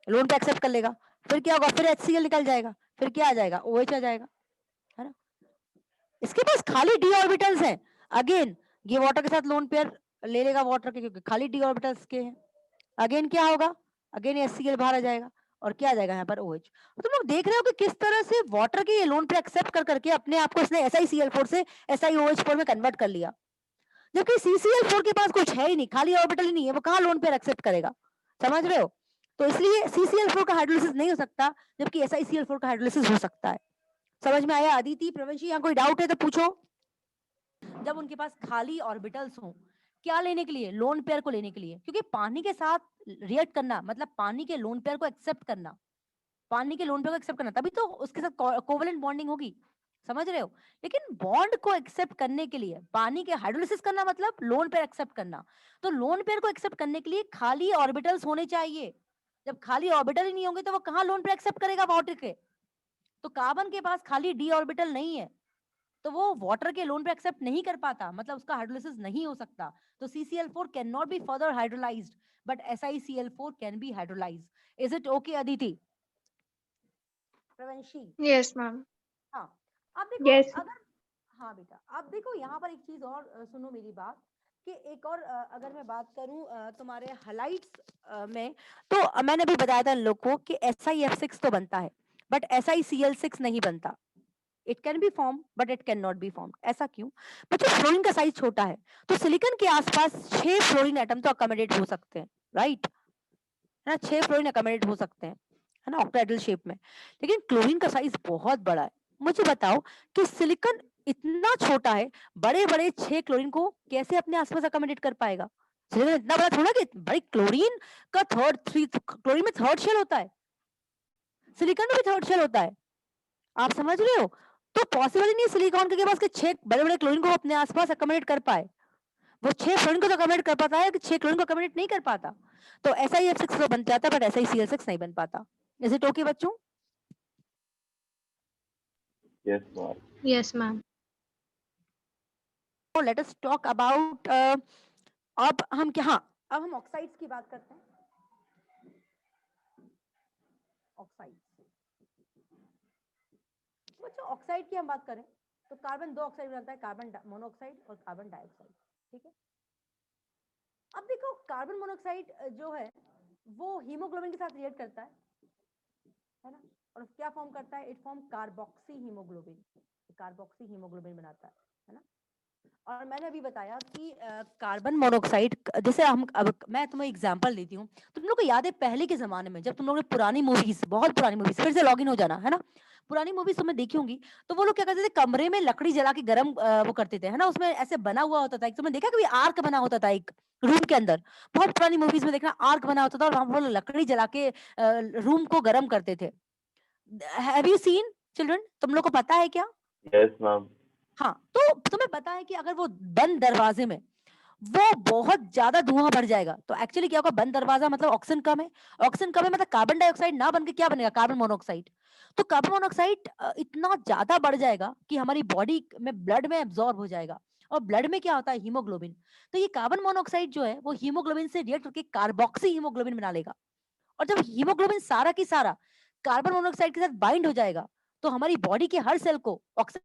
लोन पे एक्सेप्ट कर लेगा। फिर क्या होगा, फिर HCl निकल जाएगा, फिर क्या आ जाएगा, OH आ जाएगा, है ना। इसके पास खाली d ऑर्बिटल्स हैं। अगेन ये वाटर के साथ लोन पेयर ले लेगा वाटर के, क्योंकि खाली d ऑर्बिटल्स के हैं। अगेन क्या होगा, अगेन HCl बाहर आ जाएगा और क्या आ जाएगा यहाँ पर OH। तो तुम लोग देख रहे हो कि किस तरह से वाटर के ये लोन पे एक्सेप्ट कर करके अपने आप को इसने SiCl4 से SiOH4 में कन्वर्ट कर लिया, जबकि CCl4 के पास कुछ है ही नहीं, खाली ऑर्बिटल ही नहीं है, वो कहाँ लोन पेयर एक्सेप्ट करेगा, समझ रहे हो। तो इसलिए CCl4 का हाइड्रोलिसिस नहीं हो सकता, जबकि SiCl4 का हाइड्रोलिसिस हो सकता है। समझ में आया अदिति, प्रवंशी, यहाँ कोई डाउट है तो पूछो। जब उनके पास खाली ऑर्बिटल्स हो, क्या लेने के लिए, लोन पेयर को लेने के लिए, क्योंकि पानी के साथ रिएक्ट करना मतलब पानी के लोन पेयर को एक्सेप्ट करना, पानी के लोन पेयर को एक्सेप्ट करना, तभी तो उसके साथ कोवेलेंट बॉन्डिंग होगी, समझ रहे हो। लेकिन बॉन्ड को एक्सेप्ट करने के लिए पानी के हाइड्रोलिसिस करना मतलब लोन पेयर एक्सेप्ट करना, तो लोन पेयर को एक्सेप्ट करने के लिए खाली ऑर्बिटल्स होने चाहिए। जब खाली ऑर्बिटल ही नहीं होंगे तो वो कहाँ लोन पेयर एक्सेप्ट करेगा वाटर के। तो कार्बन के पास खाली d ऑर्बिटल नहीं है, तो वो वाटर के लोन पे एक्सेप्ट नहीं कर पाता, मतलब उसका हाइड्रोलिसिस नहीं हो सकता। तो CCl4 can not be further hydrolysed, but SiCl4 can be hydrolysed. Is it okay Aditi, Pravanshi? Yes ma'am. हाँ, अब देखो यस। अगर, हाँ बेटा, अब देखो यहाँ पर एक चीज और सुनो मेरी बात, कि एक और अगर मैं बात करूं तुम्हारे हलाइड्स में, तो मैंने भी बताया था इन लोग को कि SiF6 तो बनता है, बट SiCl6 नहीं बनता। It can B form but it can not B form. ऐसा क्यों? बच्चों फ्लोरीन का साइज छोटा है, तो सिलिकॉन के आसपास 6 फ्लोरीन एटम तो अकोमोडेट हो सकते हैं, राइट, है ना, 6 फ्लोरीन अकोमोडेट हो सकते हैं, है ना, ऑक्टाहेड्रल शेप में। लेकिन क्लोरीन का साइज बहुत बड़ा है। मुझे बताओ कि सिलिकॉन इतना छोटा है, बड़े बड़े 6 क्लोरीन को कैसे अपने आसपास अकोमोडेट कर पाएगा। सिलिकॉन इतना बड़ा थोड़ा कि भाई क्लोरीन का क्लोरीन में थर्ड शेल होता है, सिलिकॉन में भी थर्ड शेल होता है, आप समझ रहे हो। तो पॉसिबल ही नहीं सिलिकॉन के पास के 6 बड़े बड़े क्लोरीन को अपने आसपास अकोमोडेट कर पाए। वो 6 फ्लोरीन को तो अकोमोडेट कर पाता है, कि 6 क्लोरीन को अकोमोडेट नहीं कर पाता। तो SiF6 तो बन जाता है, बट SiCl6 नहीं बन पाता। इज इट ओके बच्चों? Yes, ma'am. Yes ma'am. Let us talk about, अब हम क्या, हाँ, अब हम ऑक्साइड्स की बात करते हैं। ऑक्साइड, बच्चों ऑक्साइड की हम बात करें तो कार्बन 2 ऑक्साइड बनता है, कार्बन मोनोऑक्साइड और कार्बन डाइऑक्साइड, ठीक है। अब देखो कार्बन मोनोऑक्साइड जो है वो हीमोग्लोबिन के साथ रिएक्ट करता है ना, और क्या फॉर्म करता है, it form carboxy haemoglobin, carboxy haemoglobin बनाता है ना। और मैंने अभी बताया कि कार्बन मोनोऑक्साइड, जैसे हम, अब मैं तुम्हें एग्जांपल देती हूँ। तुम लोग को याद है पहले के जमाने में जब तुम लोगों ने पुरानी मूवीज, बहुत पुरानी मूवीज, फिर से लॉगिन हो जाना, है ना, पुरानी मूवीज तुमने देखी होंगी, तो वो लोग क्या करते थे, कमरे में लकड़ी जला के गरम वो करते थे, है ना, उसमें ऐसे बना हुआ होता था, एक तुमने देखा कभी आर्क बना होता था एक रूम के अंदर, बहुत पुरानी मूवीज में देखना आर्क बना होता था, और वहां वो लकड़ी जला के रूम को गर्म करते थे। हैव यू सीन चिल्ड्रन, तुम लोग को पता है क्या? Yes, ma'am. हाँ, तो तुम्हें पता है कि अगर वो बंद दरवाजे में वो बहुत ज्यादा धुआं भर जाएगा, तो एक्चुअली क्या होगा, बंद दरवाजा मतलब ऑक्सीजन कम है, ऑक्सीजन कम है मतलब कार्बन डाइऑक्साइड ना बनके क्या बनेगा, कार्बन मोनोऑक्साइड। तो कार्बन मोनोऑक्साइड इतना ज्यादा बढ़ जाएगा कि हमारी बॉडी में, ब्लड में एब्जॉर्ब हो जाएगा, और ब्लड में क्या होता है, हीमोग्लोबिन। तो ये कार्बन मोनोऑक्साइड जो है वो हीमोग्लोबिन से रिएक्ट करके कार्बोक्सी हीमोग्लोबिन बना लेगा, और जब हीमोग्लोबिन सारा की सारा कार्बन मोनोऑक्साइड के साथ बाइंड हो जाएगा, तो हमारी बॉडी के हर सेल को ऑक्सीजन